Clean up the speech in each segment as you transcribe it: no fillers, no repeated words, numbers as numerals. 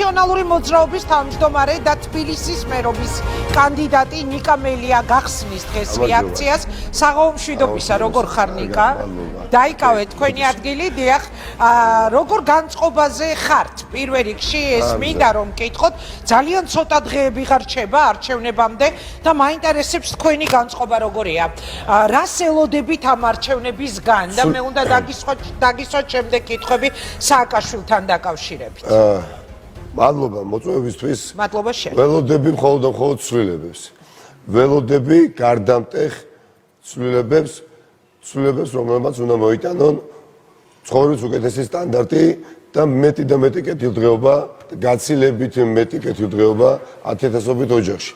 ნაციონალური მოძრაობის თავმჯდომარე და თბილისის მერობის კანდიდატი ნიკა მელია გახსნის დღეს რეაქციას საღამო მშვიდობისა. როგორ ხარ ნიკა? დაიკავე თქვენი ადგილი, დიახ. როგორ განწყობაზე ხართ? პირველ რიგში ეს მინდა რომ მკითხოთ, ძალიან ცოტა დღეები ღარჩება არჩევნებამდე და მაინტერესებს თქვენი განწყობა როგორია. რას ელოდებით ამ არჩევნებისგან და მე უნდა დაგისვათ შემდეგ კითხვები სააკაშვილთან დაკავშირებით. მადლობა მოწვევისთვის. მადლობა შენ. ველოდები მხოლოდ და მხოლოდ ცვლილებებს. ველოდები გარდამტეხ ცვლილებებს, რომელმაც უნდა მოიტანონ ცხოვრების უკეთესი სტანდარტი და მეტი და მეტი კეთილდღეობა, გაცილებით მეტი კეთილდღეობა 10,000-ობით ოჯახში.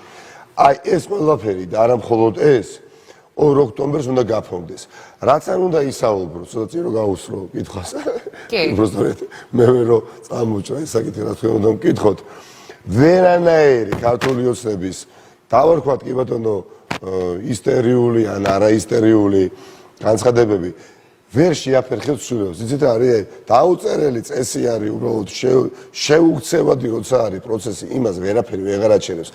აი ეს ყველაფერი და არა მხოლოდ ეს 2 ოქტომბერს უნდა გაფორმდეს. რაც არ უნდა ისაუბრო, ცოტა რო გაუსრო კითხვას. უბრალოდ მე ვერო წამოჭრა ეს საკითხი, რა თქმა უნდა მკითხოთ. ვერანაირი ქართული ოცნების დავარქვათ კი ბატონო ისტერიული ან არაისტერიული განცხადებები ვერ შეაფერხებს ცვლილებებს. იცით არის დაუწერელი წესი არის უბრალოდ შეუქცევადი როცა არის პროცესი, იმას ვერაფერი ვეღარ აჩერებს.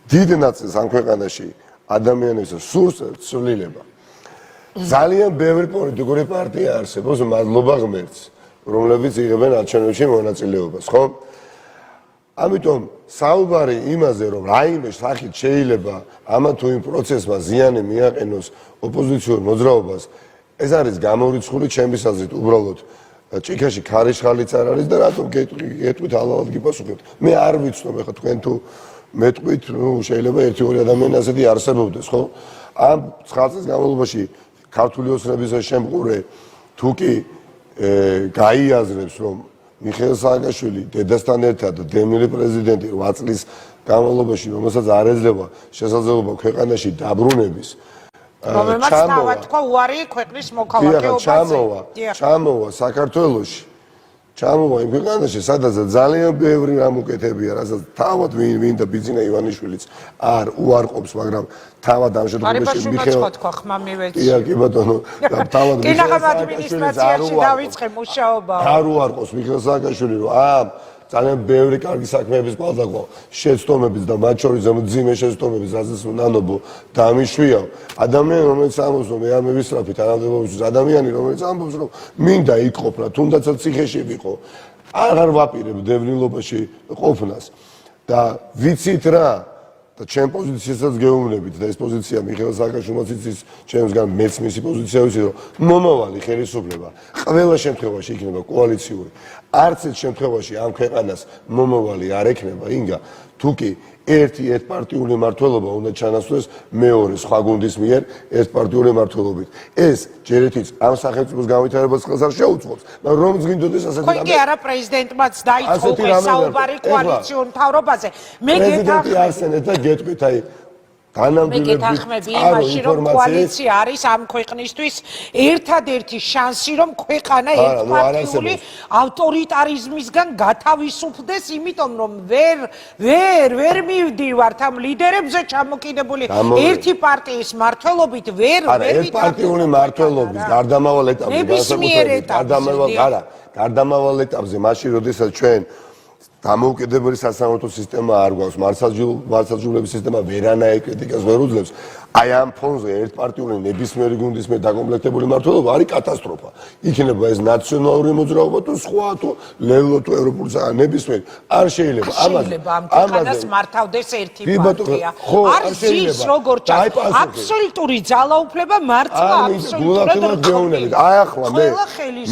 დიდ ნაწილს ამ ქვეყანაში ადამიანებს სურს ცვლილება. ძალიან ბევრი პოლიტიკური პარტია არსებობს, მადლობა ღმერთს, რომლებიც იღებენ არჩევნებში მონაწილეობას, ხო? ამიტომ საუბარი იმაზე, რომ რაიმე სახით შეიძლება ამა თუ იმ პროცესმა ზიანი მიაყენოს ოპოზიციურ მოძრაობას, ეს არის გამორიცხული ჩემის აზრით, უბრალოდ ჭიქაში ქარიშხალიც არ არის და რატომ გეტყვით ალალად გიპასუხებთ. მე არ ვიცნობ, ეხლა თქვენ თუ მეტყვით, შეიძლება 1-2 ადამიანი ასეთი არსებობდეს, ხო? ამ 9 წლის განმავლობაში ქართული ოცნების შემყურე თუ კი გაიაზრებს, რომ მიხეილ სააკაშვილი დედასთან ერთად დემილი პრეზიდენტი 8 წლის განმავლობაში, რომელსაც არ ეძლევა შესაძლებლობა ქვეყანაში დაბრუნების, რომელმაც თავათქვა უარი ქვეყნის მოქალაქეობაზე. ჩამოვა საქართველოში. ჩამოვა იმ ქვეყანაში, სადაც ძალიან ბევრი რამ უკეთებია, რასაც თავად ვინ და ბიძინა ივანიშვილიც არ უარყოფს, მაგრამ თავად ამ შემთხვევაში მიხეილ კი ბატონო, თავად კინაღამ ადმინისტრაციაში დავიწყე მუშაობა. არ უარყოფს მიხეილ სააკაშვილი, რომ ძალიან ბევრი კარგი საქმეების კვალდაკვალ შეცდომების და მათ შორის მძიმე შეცდომების, რასაც ნანობო დამიშვია. ადამიანი, რომელიც ამბობს, რომ მე არ მევისწრაფი თანამდებობისთვის, ადამიანი, რომელიც ამბობს, რომ მინდა იყოფნა, თუნდაც ციხეში ვიყო, აღარ ვაპირებ დევნილობაში ყოფნას და ვიცით რა და ჩემ პოზიციასაც გეუბნებით და ეს პოზიცია მიხეილ სააკაშვილიც იცის ჩემსგან, მეც მისი პოზიცია ვიცი, რომ მომავალი ხელისუფლება ყველა შემთხვევაში იქნება კოალიციური. არც ერთ შემთხვევაში ამ ქვეყანას მომავალი არ ექნება ინგა, თუკი ერთპარტიული მმართველობა უნდა ჩანასწროს მეორე სხვა გუნდის მიერ ერთპარტიული მმართველობით. ეს ჯერეთიც ამ სახელმწიფოს განვითარებას ხელს არ შეუწყობს, მაგრამ რომც გინდოდეს ასეთი რამე. კი არა პრეზიდენტმაც დაიწყო საუბარი კოალიციურ მთავრობაზე. მე გეტახმები და გეტყვით აი განამდვილებით იმაში, რომ კოალიცია არის ამ ქვეყნისთვის ერთადერთი შანსი, რომ ქვეყანა ერთპარტიული ავტორიტარიზმისგან გათავისუფლდეს, იმიტომ რომ ვერ მივდივართ ამ ლიდერებზე ჩამოკიდებული ერთი პარტიის მმართველობით ვერ ერთპარტიული მმართველობის გარდამავალ ეტაპზე, მაშინ როდესაც ჩვენ დამოუკიდებელი სასამართლო სისტემა არ გვაქვს, მართლმსაჯულების სისტემა ვერანაირ კრიტიკას ვერ უძლებს. აი ამ ფონზე ერთპარტიული ნებისმიერი გუნდის მიერ დაკომპლექტებული მმართველობა არის კატასტროფა. იქნება ეს ნაციონალური მოძრაობა თუ სხვა თუ ლელო თუ ევროპული ნებისმიერი არ შეიძლება. ამას მართავდეს ერთი პარტია. არის ის როგორ ჩანს აბსოლუტური ძალაუფლება მართლა აბსოლუტურად გეუბნებით. აი ახლა მე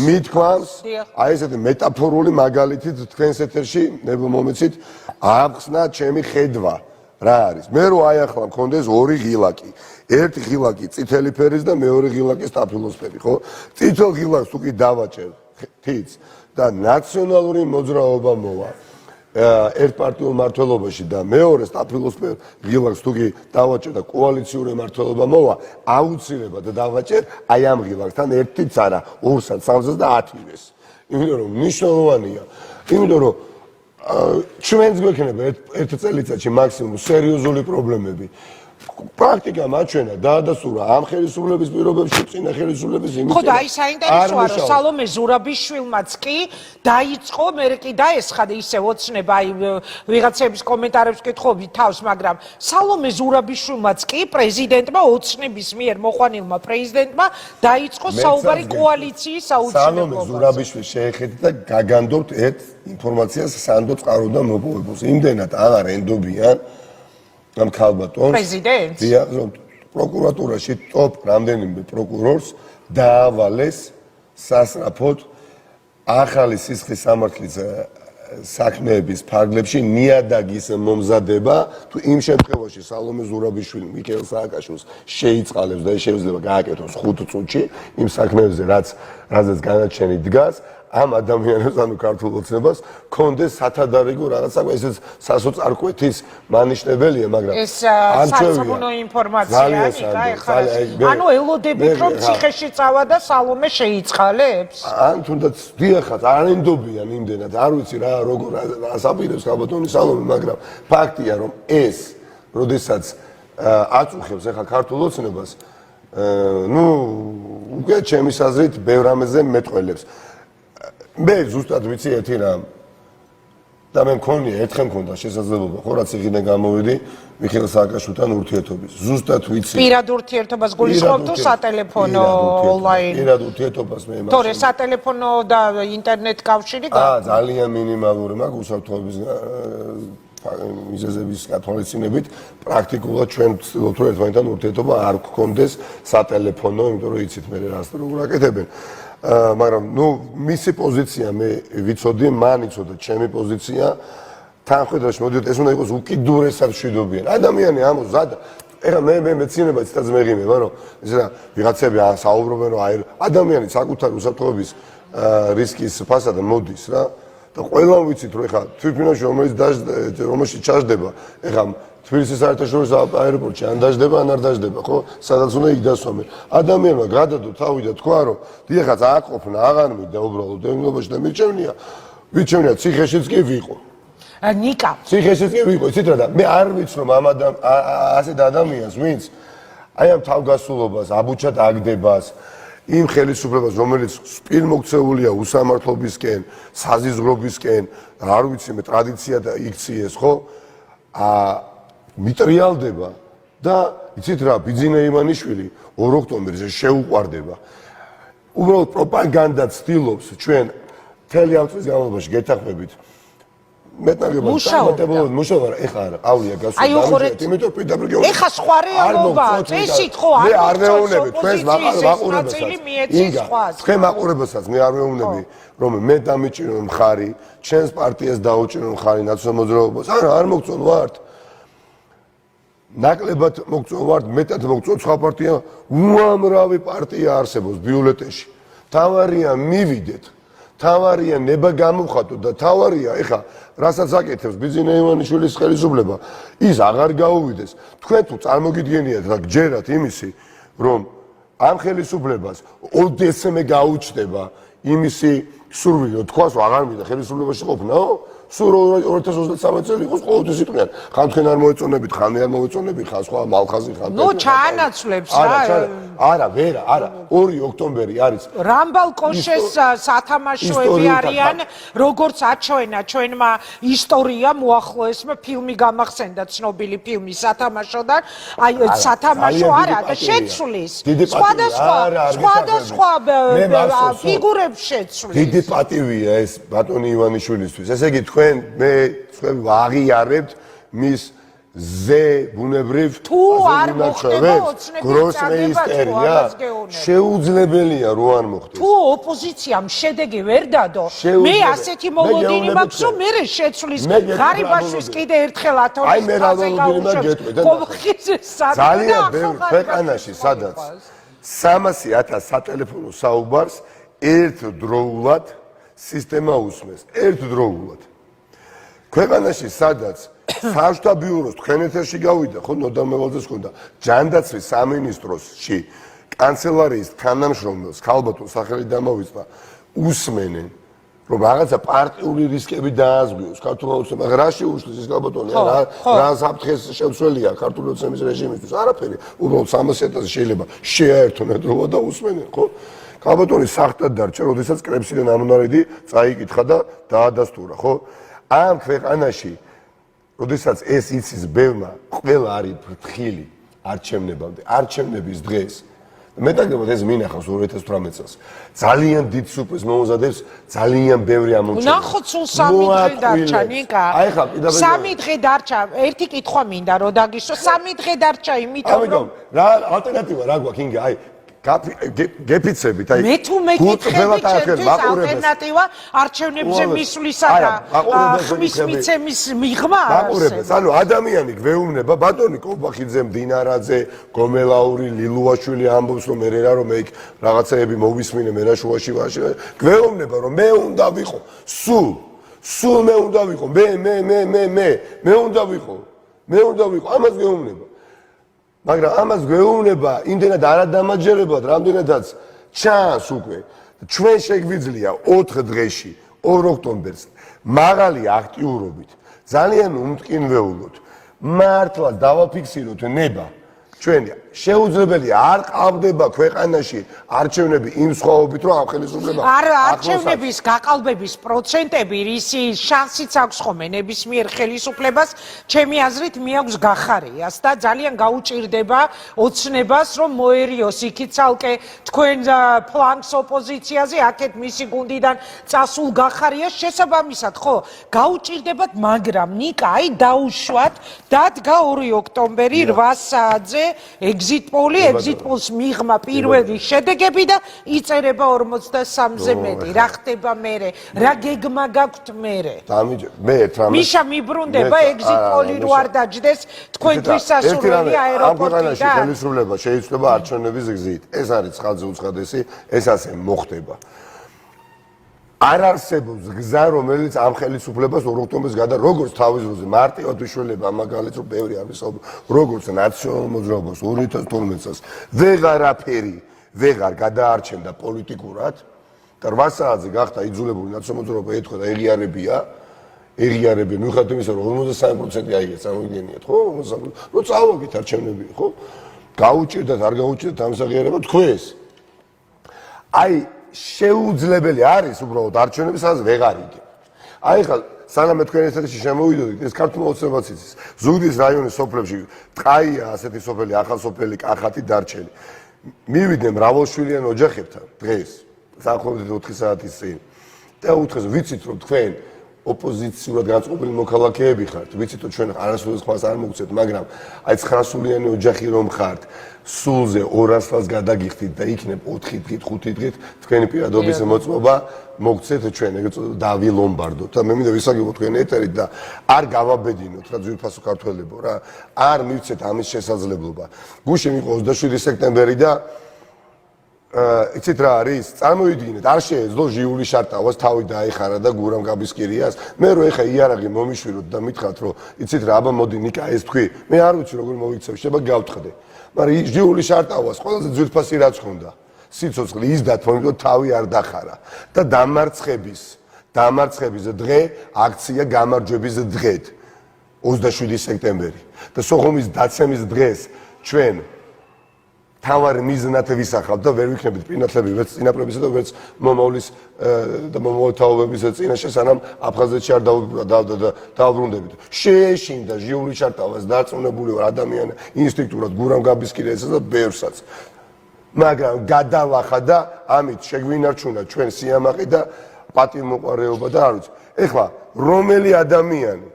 მithქვამს, აი ესეთი მეტაფორული მაგალითით თქვენს ეთერში მომეცით აღხსნა ჩემი ხედვა. რა არის? მე რო აი ახლა მქონდეს 2 ღილაკი. ერთი ღილაკი წითელი ფერის და მეორე ღილაკი სტაფილოსფერი, ხო? წითელ ღილაკს თუ კი დავაჭერ თიც და ნაციონალური მოძრაობა მოვა ერთპარტიულ მმართველობაში და მეორე სტაფილოსფერ ღილაკს თუ კი დავაჭერ და კოალიციური მმართველობა მოვა, აუცილებლად დავაჭერ აი ამ ღილაკთან ერთიც არა, 2-საც, 3-საც და 10-ს. იმიტომ რომ მნიშვნელოვანია. იმიტომ რომ ჩვენს გვექნება ერთ წელიწადში მაქსიმუმ სერიოზული პრობლემები. პრაქტიკა მაჩვენა დაადასტურა ამ ხელისუფლების პირობებში წინა ხელისუფლების იმით. ხო და აი საინტერესოა რომ სალომე ზურაბიშვილმაც კი დაიწყო მე კი დაესხადა ისე ოცნება აი ვიღაცების კომენტარებს კითხობდი თავს მაგრამ სალომე ზურაბიშვილმაც კი პრეზიდენტმა ოცნების მიერ მოყვანილმა პრეზიდენტმა დაიწყო საუბარი კოალიციის აუცილებლობაზე. სალომე ზურაბიშვილი შეეხედა და გაგანდობთ ერთ ინფორმაციას სანდო წყაროდან მოპოვებულს. იმდენად აღარ ენდობიან ამ ქალბატონს პრეზიდენტს პროკურატურაში ტოპ რამდენიმე პროკურორს დაავალეს სასწრაფოდ ახალი სისხლის სამართლის საქმეების ფარგლებში ნიადაგის მომზადება თუ იმ შემთხვევაში სალომე ზურაბიშვილი მიხეილ სააკაშვილს შეიწყალებს და შეიძლება გააკეთოს 5 წუთში იმ საქმეებზე რაზეც განაჩენი დგას ამ ადამიანებს ანუ ქართულ ოცნებას კონდეს სათადარიგო რაღაცა ესეც სასოწარკვეთის მანიშნებელია მაგრამ ეს სასაბუნო ინფორმაცია ანუ ელოდებით რომ ციხეში წავა და სალომე შეიწყალებს ან თუნდაც დიახაც არ ენდობიან იმდენად არ ვიცი რა როგორ ასაპირებს ქალბატონი სალომე მაგრამ ფაქტია რომ ეს როდესაც აწუხებს ახლა ქართულ ოცნებას ნუ უკვე ჩემის აზრით ბევრ რამეზე მეტყველებს მე ზუსტად ვიცი ერთი რამ და მე მქონია ერთხელ მქონდა შესაძლებლობა ხო რაც იღიდან გამოვედი მიხეილ სააკაშვილთან ურთიერთობის ზუსტად ვიცი პირად ურთიერთობას გულისხმობ თუ სატელეფონო ონლაინ პირად ურთიერთობას მე თორე სატელეფონო და ინტერნეტ კავშირი ძალიან მინიმალური მაქვს უსაფრთხოების მიზეზების გათვალისწინებით პრაქტიკულად ჩვენ ვცდილობთ რომ ერთმანეთთან ურთიერთობა არ გქონდეს სატელეფონო იმიტომ რომ იცით მე რას როგორ აკეთებენ მაგრამ ნუ მისი პოზიცია მე ვიცოდი, მან იცოდა ჩემი პოზიცია. თანხმდაში მოდიოთ ეს უნდა იყოს უკიდურესად მშვიდობიან. ადამიანი ამოზადა. ეხლა მე მეცნიერება ციტაც მეღიმება, რომ ესე რა ვიღაცები საუბრობენ, რომ აი ადამიანი საკუთარი უსაფრთხოების რისკის ფასადან მოდის რა. და ყველა ვიცით, რომ ეხლა თვითფინანსში რომელშიც ჩაждდება, ეხლა თბილისის საერთაშორისო აეროპორტში ან დაждდება ან არ დაждდება, ხო? სადაც უნდა იქ დასვამენ. ადამიანმა გადადო თავი და თქვა, რომ დიახაც აქ ყოფნა აღარ მინდა უბრალოდ ემნობაში და მიჩვენია ციხეშიც კი ვიყო. ნიკა. ციხეშიც კი ვიყო, იცით რა და მე არ ვიცი რომ ამ ასეთ ადამიანს ვინც აი ამ თავგასულობას, აბუჩად აგდებას იმ ხელისუფლებას, რომელიც სპილმოქცეულია უსამართლობისკენ, საზიზღრობისკენ, არ ვიცი მე ტრადიცია და იქციეს, ხო? მიტრიალდება და იცით რა ბიძინა ივანიშვილი 2 ოქტომბერზე შეუყვარდება. უბრალოდ პროპაგანდა ცდილობს ჩვენ მთელი ამ წლის განმავლობაში გეთახმებით. მეტნაკლებად დამატებულად მუშაობა ეხა არა ყავია გასული იმიტომ პირდაპირ ეხა სხვა რეალობა წესით ხო არ მეუნები თქვენს მაყურებელსაც თქვენ მაყურებელსაც მე არ მეუნები რომ მე დამიჭირო მხარი ჩვენს პარტიას დაუჭირო მხარი ნაციონალურ მოძრაობას არა არ მოგწონ ვართ ნაკლებად მოგწონ ვართ მეტად მოგწონ სხვა პარტია უამრავი პარტია არსებობს ბიულეტენში თავარია მივიდეთ თავარია ნება გამოვხატოთ და თავარია ეხა რასაც აკეთებს ბიძინა ივანიშვილის ხელისუფლება ის აღარ გაუვიდეს თქვენ თუ წარმოგიდგენიათ და გჯერათ იმისი რომ ამ ხელისუფლებას ოდესმე გაუჩნდება იმისი სურვილი რომ თქვას რომ აღარ მინდა ხელისუფლებაში ყოფნაო სულ 2023 წელი იყოს ყოველთვის იტყვიან ხან თქვენ არ მოეწონებით ხან არ მოეწონებით ხან სხვა მალხაზი ხან ნუ ჩაანაცვლებს რა არა ვერა არა 2 ოქტომბერი არის რამბალ კოშეს სათამაშოები არიან როგორც აჩვენა ჩვენმა ისტორია მოახლოესმა ფილმი გამახსენდა ცნობილი φιλმი სათამაშოდან აი სათამაშო არა და შეცვლის სხვადასხვა ფიგურებს შეცვლის დიდი პატივია ეს ბატონი ივანიშვილისთვის ესე იგი თქვენ მე ვაღიარებთ მის ზე ბუნებრივ თუ არ მოხდება გროსმეისტერია შეუძლებელია რო არ მოხდეს თუ ოპოზიციამ შედეგი ვერ დადო მე ასეთი მოლოდინი მაქვს რომ მე შეცვლის ღარიბაშვილს კიდე ერთხელ ათონის ძალიან ბევრ ქვეყანაში სადაც 300,000 სატელეფონო საუბარს ერთდროულად სისტემა უსმენს ერთდროულად ქვეყანაში სადაც საბჭოთა ბიუროს თქვენ ეთერში გავიდა ხო ნოდა მევალძეს ხონდა ჯანდაცვის სამინისტროსში კანცელარიის თანამშრომელს ქალბატონ სახელი დამოვიწყდა უსმენენ რომ რაღაცა პარტიული რისკები დააზღვიოს ქართულმა ოცნებამ, რაში უშლის ის კაბატონი, რა საფრთხეს შემცველია ქართული ოცნების რეჟიმისთვის, არაფერი, უბრალოდ 300,000 შეიძლება შეაერთონ ერთდროულად და უსმენენ, ხო? კაბატონი სახტად დარჩა, როდესაც კრებსიდან ამონარიდი წაიკითხა და დაადასტურა, ხო? ამ ქვეყანაში, როდესაც ეს იცის ბევრმა, ყველა არის ფრთხილი არჩევნებამდე, არჩევნების დღეს მეტაგებად ეს მინახავს 2018 წელს. ძალიან დიდ სუპერს მოუზადებს ძალიან ბევრი ამორჩევანი. ნახოთ სულ 3 დღე დარჩა, ნიკა. აი ხა, კიდევ 3 დღე დარჩა. ერთი კითხვა მინდა რომ დაგისვა. 3 დღე დარჩა, იმიტომ რომ რა ალტერნატივა რა გვაქვს ინგა, აი გეფიცებით, აი მე თუ მეკითხები ჩემთვის ალტერნატივა არჩევნებზე მისვლისა და ხმის მიცემის მიღმა მაყურებელს, ანუ ადამიანი გვეუბნება, ბატონი კობახიძე, მდინარაძე, გომელაური, ლილუაშვილი ამბობს რომ მე რა რომ იქ რაღაცეები მოვისმინე მე რა შუაში ვაში, გვეუბნება რომ მე უნდა ვიყო, სულ მე უნდა ვიყო, მე უნდა ვიყო, ამას გვეუბნება. მაგრამ ამას გვეუბნება იმდენად არადამაჯერებლად, რამდენადაც ჩანს უკვე ჩვენ შეგვიძლია 4 დღეში 2 ოქტომბერს მაღალი აქტიურობით ძალიან უმტკინვეულოდ მართლა დავაფიქსიროთ ნება ჩვენი შეუძლებელია არ ყავდება ქვეყანაში არჩევნები იმ სხვაობით რომ ამ ხელისუფლება არჩევნების გაყალბების პროცენტები რისი შანსიც აქვს ხოლმე ნებისმიერ ხელისუფლებას ჩემი აზრით მიაქვს გახარიას და ძალიან გაუჭირდება ოცნებას რომ მოერიოს იქით ცალკე თქვენ ფლანგს ოპოზიციაზე აქეთ მისი გუნდიდან წასულ გახარიას შესაბამისად ხო გაუჭირდებათ მაგრამ ნიკა აი დაუშვათ დადგა 2 ოქტომბერი 8 საათზე exit polls მიღმა პირველი შედეგები და იწერება 43-ზე მეტი. რა ხდება მერე? რა გეგმა გაქვთ მერე? მე 18 მიშა მიბრუნდება exit poll-ი რო არ დაჯდეს თქვენთვის სასურველი აეროპორტიდან. ამ ხელისუფლება შეიცვლება არჩევნების გზით. ეს არის ცხადზე უცხადესი, ეს ასე მოხდება. არ არსებობს გზა, რომელიც ამ ხელისუფლებას 2 ოქტომბერს გადა როგორც თავის დროზე მარტივად ვიშველება მაგალითს რომ ბევრი არის როგორც ნაციონალურ მოძრაობას 2012 წელს ვეღარ გადაარჩენდა პოლიტიკურად და 8 საათზე გახდა იძულებული ნაციონალურ მოძრაობა ეთქვა და ეღიარებია მიუხედავად იმისა რომ 53% აიღეს წარმოგიდგენიათ ხო 53% რო წავაგეთ არჩევნები ხო გაუჭირდათ არ გაუჭირდათ ამ საღიარება თქვენს აი შეუძლებელი არის უბრალოდ არჩევნები სადაც ვეღარ იგებ. აი ხა სანამ მე თქვენ ეთერში შემოვიდოდით ეს ქართული ოცნებაც იცის. ზუგდიდის რაიონის სოფლებში ტყაია ასეთი სოფელი ახალ სოფელი კახათი დარჩელი. მივიდნენ მრავალშვილიან ოჯახებთან დღეს საახლოვით 4 საათის წინ და უთხრეს ვიცით რომ თქვენ ოპოზიციურად განწყობილი მოქალაქეები ხართ, ვიცით რომ ჩვენ არასოდეს ხმას არ მოგცეთ, მაგრამ აი 900-იანი ოჯახი რომ ხართ, სულზე 200 წელს გადაგიხდით და იქნებ 4 დღით, 5 დღით თქვენი პირადობის მოწმობა მოგცეთ ჩვენ, ეგრეთ წოდებული დავი ლომბარდო. და მე მინდა ვისაგებო თქვენი ეთერით და არ გავაბედინოთ რა ძვირფასო ქართველებო რა, არ მივცეთ ამის შესაძლებლობა. გუშინ იყო 27 სექტემბერი და იცით რა არის? წარმოიდგინეთ, არ შეეძლო ჟიული შარტავას თავი დაეხარა და გურამ გაბისკირიას. მე რო ეხა იარაღი მომიშვიროთ და მითხრათ რომ იცით რა, აბა მოდი ნიკა ეს თქვი. მე არ ვიცი როგორ მოვიქცევ, შეიძლება გავთხრე. მაგრამ ჟიული შარტავას ყველაზე ძვირფასი რაც ხონდა. სიცოცხლე ის დათმობ თავი არ დახარა და დამარცხების დღე აქცია გამარჯვების დღედ 27 სექტემბერი და სოხუმის დაცემის დღეს ჩვენ თავარი მიზნად ვისახავთ და ვერ ვიქნებით პინათლები ვერც წინაპრებისა და ვერც მომავლის და მომავალთაობების წინაშე სანამ აფხაზეთში არ დავბრუნდებით. შეეშინდა ჟიული შარტავას დარწმუნებული ვარ ადამიანი ინსტინქტურად გურამ გაბისკირიასაც და ბევრსაც. მაგრამ გადავახა და ამით შეგვინარჩუნა ჩვენ სიამაყე და პატივმოყვარეობა და არ ვიცი. ეხლა რომელი ადამიანი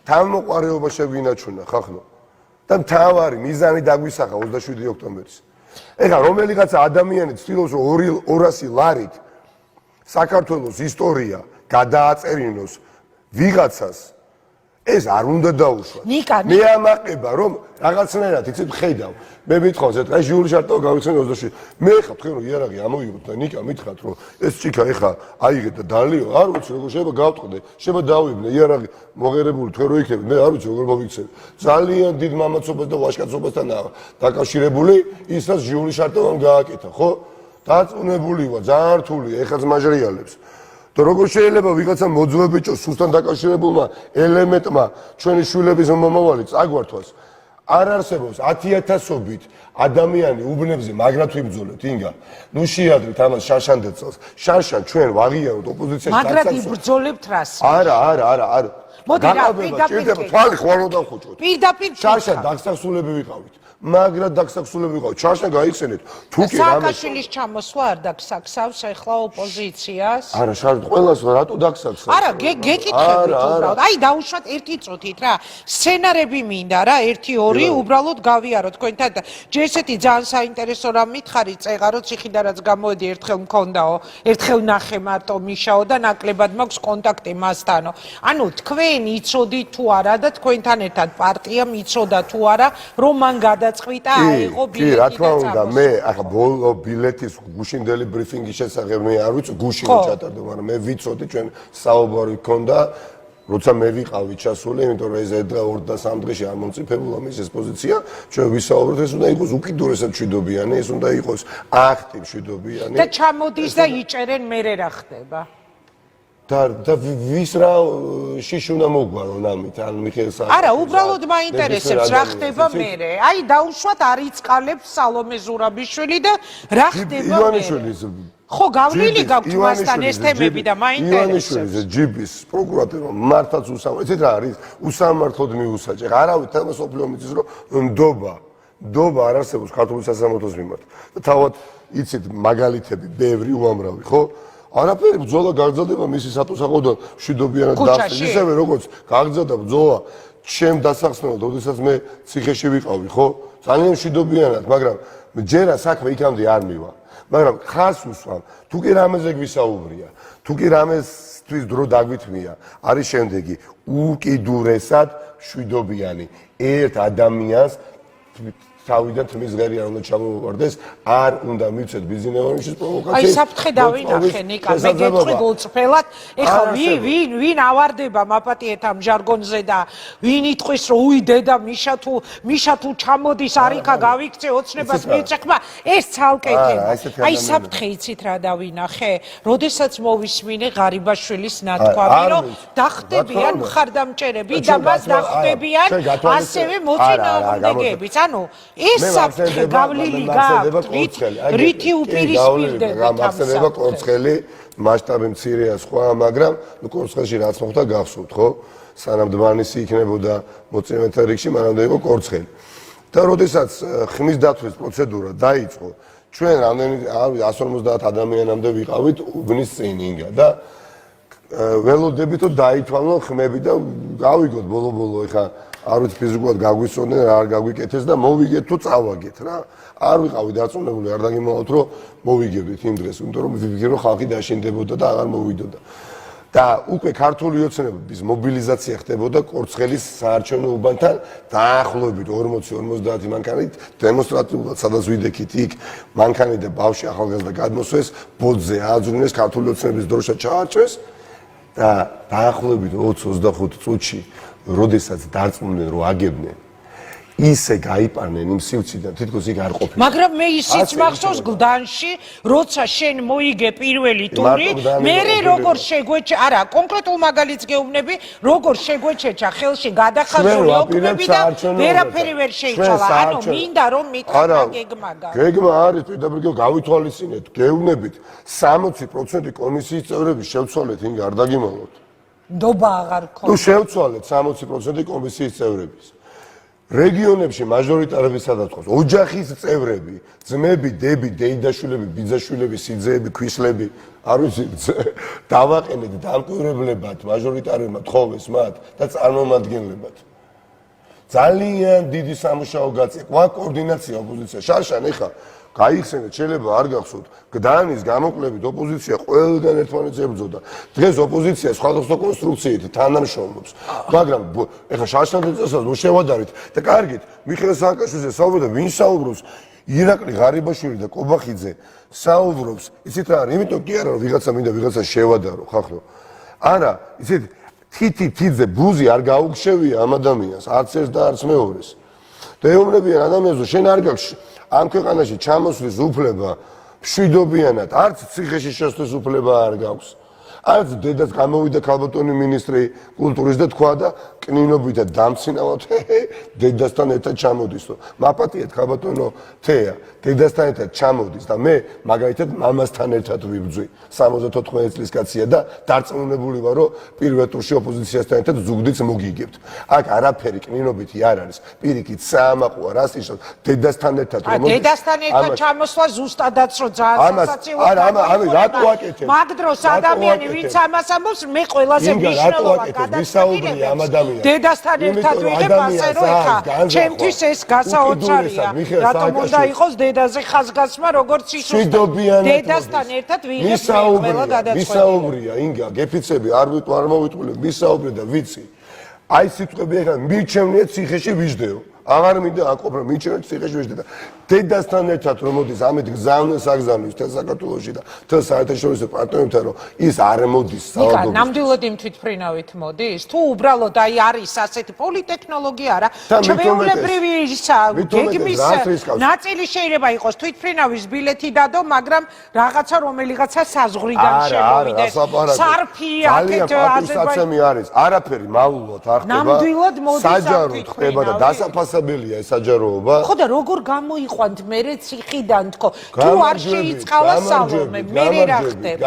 თავმოყვარეობა შეგვინარჩუნა ხახნო და მთავარი მიზანი დაგვისახა 27 ოქტომბერის. ეხლა რომელიღაცა ადამიანი ცდილობს რომ 200 ლარით საქართველოს ისტორია გადააწერინოს ვიღაცას ეს არ უნდა დაუშვათ. მე ამაყება რომ რაღაცნაირად იცით ხედავ. მე მითხავს ეთქა ჟიული შარტავა გავიხსენე 27. მე ხა თქვენ რომ იარაღი ამოიღოთ და ნიკა მითხრათ რომ ეს ჭიქა ეხა აიღეთ და დალიო არ ვიცი როგორ შეიძლება გავტყდე. შეიძლება დავიბნე იარაღი მოღერებული თქვენ რო იქნებით მე არ ვიცი როგორ მოვიქცევ. ძალიან დიდ მამაცობას და ვაჟკაცობასთან დაკავშირებული ისაც ჟიული შარტავამ გააკეთა ხო? დაწუნებული ვარ ძალიან რთული ეხაც მაჟრიალებს. და როგორ შეიძლება ვიღაცა მოძლებეჭო სუსტად დაკავშირებულმა ელემენტმა ჩვენი შვილების მომავალი წაგვართვას არ არსებობს 10,000-ობით ადამიანი უბნებზე მაგრად ვიბრძოლეთ ინგა ნუ შეადრით ამას შარშანდეწელს შარშან ჩვენ ვაღიაროთ ოპოზიციაში მაგრად იბრძოლებთ რას არა მოდი რა პირდაპირ თვალი ხვალო დავხუჭოთ პირდაპირ შარშან დაგსახსულები ვიყავით მაგრად დაგსახსულები ვიყავით შარშან გაიხსენეთ თუ კი რამე სააკაშვილის ჩამოსვლა არ დაგსაქსავს ეხლა ოპოზიციას არა შარშან ყველას რატო დაგსაქსავს არა გეკითხებით უბრალოდ აი დაუშვათ ერთი წუთით რა სცენარები მინდა რა 1-2 უბრალოდ გავიაროთ თქვენთან ჯერ ესეთი ძალიან საინტერესო რამ მითხარი წეღარო ციხიდანაც გამოვედი ერთხელ მქონდაო ერთხელ ნახე მარტო მიშაო და ნაკლებად მაქვს კონტაქტი მასთანო ანუ თქვენ იცოდით თუ არა და თქვენთან ერთად პარტიამ იცოდა თუ არა რომ მან გადაწყვიტა აიღო ბილეთი კი რა თქმა უნდა მე ახლა ბოლო ბილეთის გუშინდელი ბრიფინგის შესახებ მე არ ვიცი გუშინი ჩატარდა მაგრამ მე ვიცოდი ჩვენ საუბარი გქონდა როცა მე ვიყავი ჩასული იმიტომ რომ ეს 2 და 3 დღეში არ მომწიფებულა მის ეს პოზიცია ჩვენ ვისაუბრეთ ეს უნდა იყოს უკიდურესად მშვიდობიანი ეს უნდა იყოს აქტი მშვიდობიანი და ჩამოდის და იჭერენ მერე რა ხდება და ვის რა შიში უნდა მოგვარო ამით ან მიხეილ სააკაშვილს არა უბრალოდ მაინტერესებს რა ხდება მერე აი დაუშვათ არ იწყალებს სალომე ზურაბიშვილი და რა ხდება ივანიშვილის ხო გავლილი გაქვთ მასთან ეს თემები და მაინტერესებს ივანიშვილის ჯიბის პროკურატურა მართლაც იცით რა არის უსამართლოდ მიუსაჯე არავით თამას ოფლიო მიწის რომ ნდობა არ არსებობს ქართული სასამართლოს მიმართ და თავად იცით მაგალითები ბევრი უამრავი ხო არაფერი ბრძოლა გაგრძელდება მისი სატუსაღოდან მშვიდობიანად დასწრეს ისევე როგორც გაგრძელდა ბრძოლა ჩემ დასახსნელად როდესაც მე ციხეში ვიყავი ხო ძალიან მშვიდობიანად მაგრამ ჯერა საქმე იქამდე არ მივა მაგრამ ხას უსვამ თუ კი რამეზე გვისაუბრია თუ კი რამესთვის დრო დაგვითმია არის შემდეგი უკიდურესად მშვიდობიანი ერთ ადამიანს თავიდან თმის ღერი არ უნდა ჩამოვარდეს არ უნდა მივცეთ ბიზნესის პროვოკაციას აი საფრთხე დავინახე ნიკა მე გეტყვი გულწრფელად ეხლა ვინ ავარდება მაპატიეთ ამ ჟარგონზე და ვინ იტყვის რომ უი დედა მიშა თუ ჩამოდის არიქა გავიქცე ოცნებას მივცე ხმა ეს ცალკე თემა აი საფრთხე იცით რა დავინახე როდესაც მოვისმინე ღარიბაშვილის ნათქვამი რომ დახტებიან მხარდამჭერები და მას დახტებიან ასევე მოწინააღმდეგეებიც ანუ ეს საფრთხე გავლილი გაქვთ რითი უპირისპირდება ახსენება კორცხელი მასშტაბი მცირეა სხვა მაგრამ კორცხელში რაც მოხდა გახსოვთ ხო სანამ დმანისი იქნებოდა მოწინააღმდეგეთა რიგში მანამდე იყო კორცხელი და როდესაც ხმის დათვლის პროცედურა დაიწყო ჩვენ რამდენი 150 ადამიანამდე ვიყავით უბნის წინ ინგა და ველოდებით რომ დაითვალო ხმები და გავიგოთ ბოლო ეხა არ ვიცი ფიზიკურად გაგვისწოდნენ რა არ გაგვიკეთეს და მოვიგეთ თუ წავაგეთ რა არ ვიყავი დარწმუნებული არ დაგიმოვოთ რომ მოვიგებდით იმ დღეს იმიტომ რომ ვიფიქრე რომ ხალხი დაშინდებოდა და აღარ მოვიდოდა და უკვე ქართული ოცნებების მობილიზაცია ხდებოდა კორცხელის საარჩევნო უბანთან დაახლოებით 40-50 მანქანით დემონსტრატიულად სადაც ვიდექით იქ მანქანი და ბავშვი ახალგაზრდა გადმოსვეს ბოძზე აძვრინეს ქართული ოცნების დროშა ჩაარჩვეს და დაახლოებით 20-25 წუთში როდესაც დარწმუნდნენ რომ აგებდნენ ისე გაიპარნენ იმ სივრციდან თითქოს იქ არ ყოფილა მაგრამ მე ისიც მახსოვს გლდანში როცა შენ მოიგე პირველი ტური მერე როგორ შეგვეჩა არა კონკრეტულ მაგალითს გეუბნები როგორ შეგვეჩეჩა ხელში გადახაზული ოკუპები და ვერაფერი ვერ შეიცვალა ანუ მინდა რომ მითხრა გეგმა არის პირდაპირ გავითვალისწინეთ გეუბნებით 60% კომისიის წევრები შევცვალეთ იმ არ დაგიმოვნოთ ნდობა აღარ ქონდა თუ შევცვალეთ 60% კომისიის წევრების რეგიონებში მაჟორიტარები სადაც ყავს ოჯახის წევრები ძმები დები დეიდაშვილები ბიძაშვილები სიძეები ქვისლები არ ვიცი დავაყენეთ დამკვირვებლებად მაჟორიტარებმა თხოვეს მათ და წარმომადგენლებად ძალიან დიდი სამუშაო გაწია ყვა კოორდინაცია ოპოზიცია შარშან ეხა გაიხსენეთ შეიძლება არ გახსოვთ გდანის გამოკლებით ოპოზიცია ყველგან ერთმანეთს ებრძოდა დღეს ოპოზიცია სხვადასხვა კონსტრუქციით თანამშრომლობს მაგრამ ეხლა შარშანდეწელსაც ნუ შევადარით და კარგით მიხეილ სააკაშვილზე საუბრობთ ვინ საუბრობს ირაკლი ღარიბაშვილი და კობახიძე საუბრობს იცით რა არის იმიტომ კი არა რომ ვიღაცა მინდა ვიღაცა შევადარო ხახრო არა იცით თითი ბუზი არ გაუგშევია ამ ადამიანს არც ერთ და არც მეორეს და ეუბნებიან ადამიანს რომ შენ არ გაქვს ამ ქვეყანაში ჩამოსვლის უფლება მშვიდობიანად არც ციხეში შესვლის უფლება არ გაქვს არც დედას გამოვიდა ქალბატონი მინისტრი კულტურის და თქვა და კნინობით და დამცინავად დედასთან ერთად ჩამოდის. მაპატიეთ ქალბატონო თეა, დედასთან ერთად ჩამოდის და მე მაგალითად მამასთან ერთად ვიბძვი. 74 წლის კაცია და დარწმუნებული ვარ, რომ პირველ ტურში ოპოზიციასთან ერთად ზუგდიდს მოგიგებთ. აქ არაფერი კნინობითი არ არის. პირიქით საამაყოა რას ნიშნავს დედასთან ერთად რომ დედასთან ერთად ჩამოსვლა ზუსტადაც რომ ძალიან სასაცილოა. არა, რატო აკეთებ? მაგ დროს ადამიანი ვინც ამას ამბობს, მე ყველაზე მნიშვნელოვანი გადასაუბრია ამ ადამიანს. დედასთან ერთად ვიღებ ასე რომ ეხა ჩემთვის ეს გასაოცარია. რატომ უნდა იყოს დედაზე ხაზგასმა როგორც ისუს დედასთან ერთად ვიღებ ყველა გადაწყვეტილება. მისაუბრია ინგა გეფიცები არ მოვიტყული მისაუბრია და ვიცი. აი სიტყვები ეხლა მირჩევნია ციხეში ვიждეო. აღარ მინდა აკოფრო მიჩვენე ციხეში ვიждე და დედასთან ერთად რომ მოდის ამით გზავნე საგზავნოს თელ საქართველოში და თელ საერთაშორისო პარტნიორებთან რომ ის არ მოდის საუბარი. ნამდვილად იმ თვითმფრინავით მოდის? თუ უბრალოდ აი არის ასეთი პოლიტექნოლოგია არა, ჩვეულებრივი ისა გეგმის ნაწილი შეიძლება იყოს თვითმფრინავის ბილეთი დადო, მაგრამ რაღაცა რომელიღაცა საზღვრიდან შემოვიდეს. სარფი აქეთ აზერბაიჯანი არის. არაფერი მავლოდ არ ხდება. ნამდვილად მოდის საჯაროდ ხდება და დასაფასებელია ეს საჯაროობა. ხო და როგორ გამოიყვანთ მერე ციხიდან თქო? თუ არ შეიწყალა სალომე, მერე რა ხდება?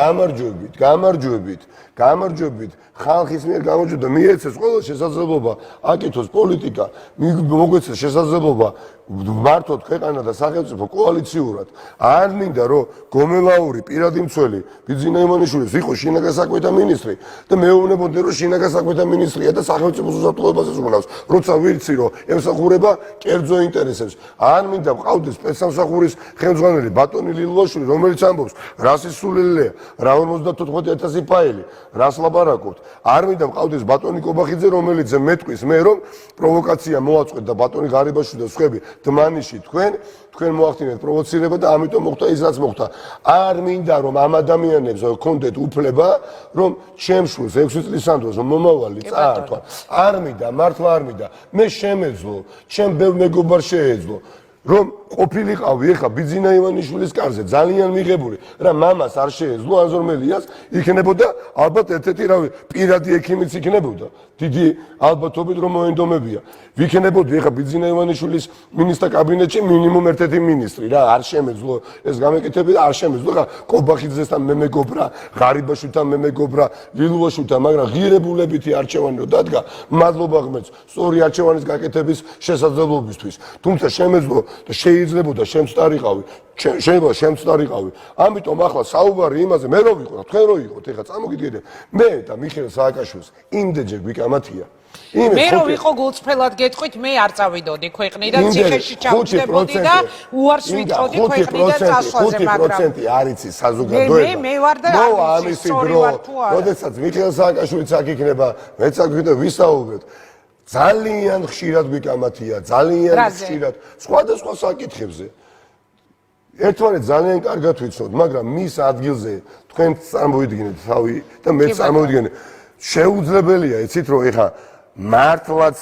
გამარჯვებით. ხალხის მიერ გამარჯვება მიეცეს ყველა შესაძლებლობა აკეთოს პოლიტიკა, მოგვეცეს შესაძლებლობა მართოთ ქვეყანა და სახელმწიფო კოალიციურად. არ მინდა რომ გომელაური პირადი მცველი ბიძინა იმანიშვილის იყო შინაგან საქმეთა მინისტრი და მეუბნებოდნენ რომ შინაგან საქმეთა მინისტრია და სახელმწიფო უსაფრთხოებას ეზღუდავს, როცა ვიცი რომ ემსახურება კერძო ინტერესებს. არ მინდა მყავდეს სპეცსამსახურის ხელმძღვანელი ბატონი ლილუაშვილი, რომელიც ამბობს რას ისულელია, რა 54,000 ფაილი, რას ლაპარაკობთ. არ მინდა მყავდეს ბატონი კობახიძე, რომელიც მეტყვის მე რომ პროვოკაცია მოაწყვეთ და ბატონი ღარიბაშვილი და სხვები დმანიში თქვენ მოახდინეთ პროვოცირება და ამიტომ მოხდა ის რაც მოხდა. არ მინდა რომ ამ ადამიანებს ჰქონდეთ უფლება რომ ჩემს შვილს 6 წლისან დროს მომავალი წაართვა. არ მინდა, მართლა არ მინდა. მე შემეძლო, ჩემ ბევრ მეგობარ შეეძლო. რომ ყოფილიყავი ეხა ბიძინა ივანიშვილის კარზე ძალიან მიღებული რა მამას არ შეეძლო აზორმელიას იქნებოდა ალბათ ერთ-ერთი რავი პირადი ექიმიც იქნებოდა დიდი ალბათობით რომ მოენდომებია ვიქნებოდი ეხა ბიძინა ივანიშვილის მინისტრთა კაბინეტში მინიმუმ ერთ-ერთი მინისტრი რა არ შემეძლო ეს გამეკეთები და არ შემეძლო ხა კობახიძესთან მე მეგობრა ღარიბაშვილთან მე მეგობრა ლილუაშვილთან მაგრამ ღირებულებითი არჩევანი რომ დადგა მადლობა ღმერთს სწორი არჩევანის გაკეთების შესაძლებლობისთვის თუმცა შემეძლო და შეიძლებოდა შემწდარიყავი შეიძლება შემწდარიყავი ამიტომ ახლა საუბარი იმაზე მე რო ვიყო თქვენ რო იყოთ ეხლა წამოგიდგეთ მე და მიხეილ სააკაშვილს იმდენჯერ გვიკამათია მე რო ვიყო გულწრფელად გეტყვით მე არ წავიდოდი ქვეყნიდან ციხეში ჩავჯდებოდი და უარს ვიტყოდი ქვეყნიდან წასვლაზე მაგრამ 5% არის საზოგადოება მე ვარ და ამისი დრო როდესაც მიხეილ სააკაშვილიც აქ იქნება მეც აქ ვიყო ვისაუბრეთ ძალიან ხშირად გვიკამათია, ძალიან ხშირად სხვადასხვა საკითხებზე. ერთმანეთს ძალიან კარგად ვიცნობთ, მაგრამ მის ადგილზე თქვენ წარმოვიდგინეთ თავი და მეც წარმოვიდგინე. შეუძლებელია, იცით რომ ეხა მართლაც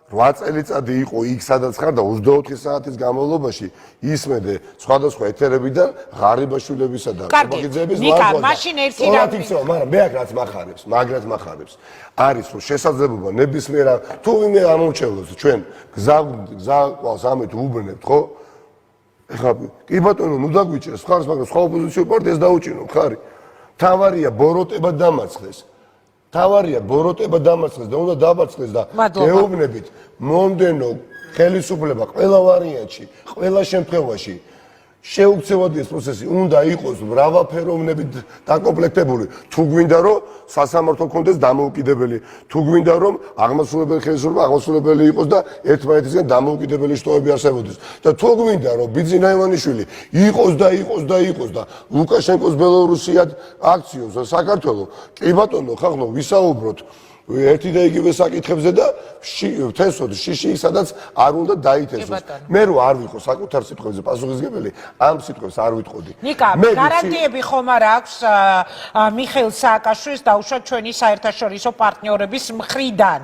8 წელიწადი იყო იქ სადაც ხარ და 24 საათის განმავლობაში ისმენდე სხვადასხვა ეთერებიდან ღარიბაშვილებისა და კობახიძეების ლაგვაზე. მაშინ ერთი რამე იცოდი, მაგრამ მე აქ რაც მახარებს არის რომ შესაძლებლობა ნებისმიერ თუ ვინმე ამომრჩევლოს ჩვენ გზა ყავს ამით უბნებთ ხო? ეხლა კი ბატონო ნუ დაგვიჭერს ხარს მაგრამ სხვა ოპოზიციურ პარტიას დაუჭინო ხარი. თავარია ბოროტება დამარცხდეს. თავარია ბოროტება დამარცხდეს და უნდა დამარცხდეს და გეუბნებით მომდენო ხელისუფლება ყველა ვარიანტში, ყველა შემთხვევაში შეუქცევადი ეს პროცესი უნდა იყოს მრავალფეროვნებით დაკომპლექტებული. თუ გვინდა რომ სასამართლო კონდეს დამოუკიდებელი, თუ გვინდა რომ აღმასრულებელი ხელისუფლება აღმასრულებელი იყოს და ერთმანეთისგან დამოუკიდებელი შტოები არსებობდეს. და თუ გვინდა რომ ბიძინა ივანიშვილი იყოს და ლუკაშენკოს ბელორუსიად აქციოს საქართველოს, კი ბატონო, ხახნო ვისაუბროთ ერთი და იგივე საკითხებზე და თესოთ შიში სადაც არ უნდა დაითესოს. მე რო არ ვიყო საკუთარ სიტყვებზე პასუხისმგებელი, ამ სიტყვებს არ ვიტყოდი. ნიკა, გარანტიები ხომ არ აქვს მიხეილ სააკაშვილის დაუშვათ ჩვენი საერთაშორისო პარტნიორების მხრიდან.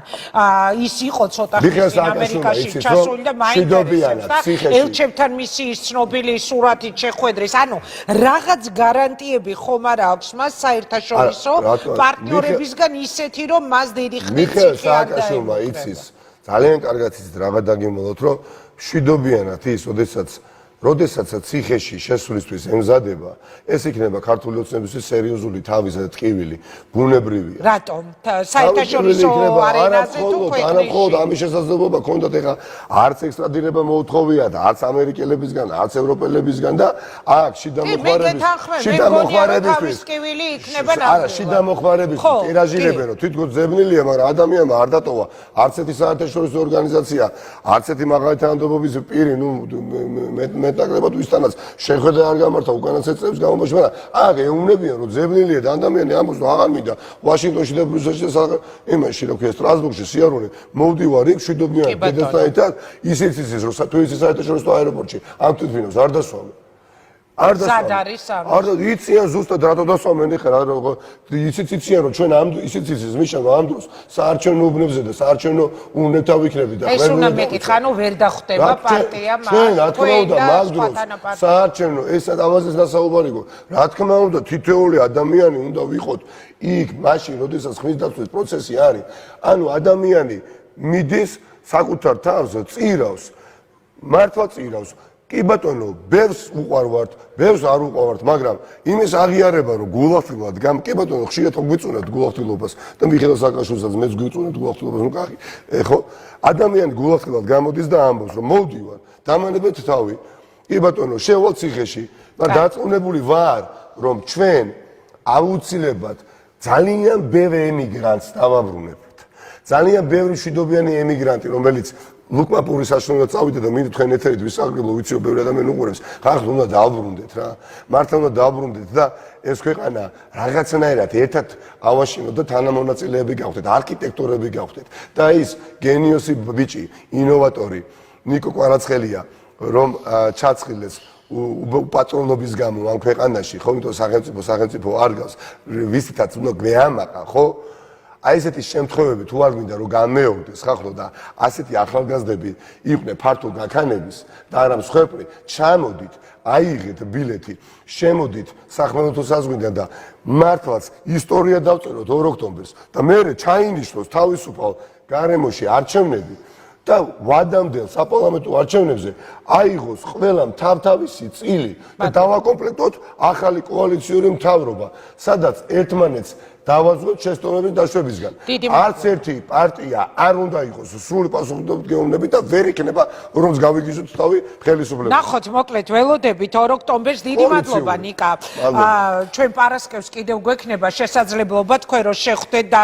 ის იყო ცოტა ხნის ამერიკაში ჩასული და მაინტერესებს და ელჩებთან მისიის ცნობილი სურათით შეხვედრის. ანუ რაღაც გარანტიები ხომ არ აქვს მას საერთაშორისო პარტნიორებისგან ისეთი რომ მას დიდი ხნით ციხე არ სააკაშვილმა იცის ძალიან კარგად იცით რაღაც დაგემოლოთ რომ მშვიდობიანად ის როდესაც ციხეში შესვლისთვის ემზადება ეს იქნება ქართული ოცნებისთვის სერიოზული თავის და ტკივილი ბუნებრივია რატომ საერთაშორისო არენაზე თუ ქვეყნებში არა მხოლოდ ამის შესაძლებლობა ქონდათ ეხა არც ექსტრადირება მოუთხოვია და არც ამერიკელებისგან არც ევროპელებისგან და აქ შიდა მოხმარებისთვის არა შიდა მოხმარებისთვის ტირაჟირებენ რომ თვითონ ძებნილია მაგრამ ადამიანმა არ დატოვა არც ერთი საერთაშორისო ორგანიზაცია არც ერთი მაღალი თანამდებობის პირი ნუ მეტნაკლებად ვისთანაც შეხვედრა არ გამართა უკანასკნელ წლების განმავლობაში, მაგრამ აქ ეუბნებიან რომ ძებნილია და ადამიანი ამბობს რომ აღარ მინდა ვაშინგტონში და ბრიუსელში და იმაში რა ქვია სტრასბურგში სიარული მოვდივარ იქ მშვიდობიანი დედასთან ერთად ისიც იცის რომ თუ იცის საერთაშორისო აეროპორტში ამ თვითმფრინავს არ დასვამენ არ იციან ზუსტად რატო დასვამენ ეხლა ისიც იციან რომ ჩვენ ამ ისიც იცის მიშა რომ ამ დროს საარჩევნო უბნებზე და საარჩევნო უნებთან ვიქნებით და ეს უნდა მეკითხა ანუ ვერ დახვდება პარტია ჩვენ რა თქმა უნდა მაგ დროს საარჩევნო ეს ამაზეც დასაუბარიგო რა თქმა უნდა თითოეული ადამიანი უნდა ვიყოთ იქ მაშინ როდესაც ხმის დაცვის პროცესი არის ანუ ადამიანი მიდის საკუთარ თავს წირავს მართლა წირავს კი ბატონო, ბევრს უყვარვართ, ბევრს არ უყვარვართ, მაგრამ იმის აღიარება რომ გულახდილად გამ კი ბატონო, ხშირად გვიწუნებთ გულახდილობას და მიხეილ სააკაშვილსაც მეც გვიწუნებთ გულახდილობას, ნუ კახი. ხო, ადამიანი გულახდილად გამოდის და ამბობს რომ მოვდივარ, დამანებეთ თავი. კი ბატონო, შევალ ციხეში და დაწუნებული ვარ, რომ ჩვენ აუცილებლად ძალიან ბევრ ემიგრანტს დავაბრუნებთ. ძალიან ბევრი მშვიდობიანი ემიგრანტი, რომელიც ლუკმაპურის საშუალებლად წავიდა და მინდა თქვენ ეთერით ვისაუბრებო, ვიცი რომ ბევრი ადამიანი უყურებს. ხალხს უნდა დააბრუნდეთ რა. მართლა უნდა დააბრუნდეთ და ეს ქვეყანა რაღაცნაირად ერთად ავაშინოთ და თანამონაწილეები გავხდეთ, არქიტექტორები გავხდეთ. და ის გენიოსი ბიჭი, ინოვატორი ნიკო კვარაცხელია, რომ ჩაცხილეს უპატრონობის გამო ამ ქვეყანაში, ხო, იმიტომ სახელმწიფო არ გავს, ვისითაც უნდა გვეამაყა, ხო? აი ესეთი შემთხვევები თუ არ მინდა რომ გამეორდეს ხახლო და ასეთი ახალგაზრდები იყვნენ ფართო გაქანების და არა მსხვერპლი ჩამოდით აიღეთ ბილეთი შემოდით სახმელეთო საზღვარგან და მართლაც ისტორია დავწეროთ 2 ოქტომბერს და მე ჩაინიშნოს თავისუფალ გარემოში არჩევნები და ვადამდელ საპარლამენტო არჩევნებზე აიღოს ყველამ თავთავისი წილი და დავაკომპლექტოთ ახალი კოალიციური მთავრობა სადაც ერთმანეთს დავაზღვევთ შესტოვების დაშვებისგან. არც ერთი პარტია არ უნდა იყოს სრული პასუხისმგებლობით და ვერ იქნება რომს გავიგიზოთ თავი ხელისუფლებას. ნახოთ, მოკლედ ველოდებით 2 ოქტომბერს დიდი მადლობა ნიკა. ჩვენ პარასკევს კიდევ გვექნება შესაძლებლობა თქვენ რომ შეხვდეთ და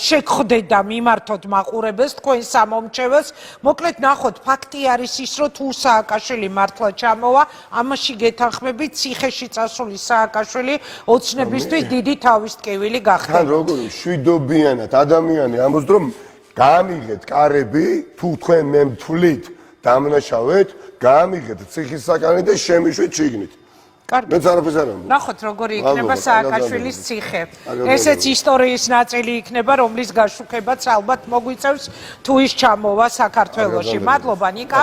შეგხვდეთ და მიმართოთ მაყურებელს თქვენ სამომრჩეველს. მოკლედ ნახოთ, ფაქტი არის ის რომ თუ სააკაშვილი მართლა ჩამოვა, ამაში გეთანხმებით ციხეში წასული სააკაშვილი ოცნებისთვის დიდი თავის ტკივილი თან როგორი მშვიდობიანად ადამიანი ამბობს რომ გამიღეთ კარები თუ თქვენ მე მთვლით დამნაშავეთ გამიღეთ ციხის საკანი და შემიშვით შიგნით კარგი მეც არაფერს არ ამბობ ნახოთ როგორი იქნება სააკაშვილის ციხე ესეც ისტორიის ნაწილი იქნება რომლის გაშუქებაც ალბათ მოგვიწევს თუ ის ჩამოვა საქართველოში მადლობა ნიკა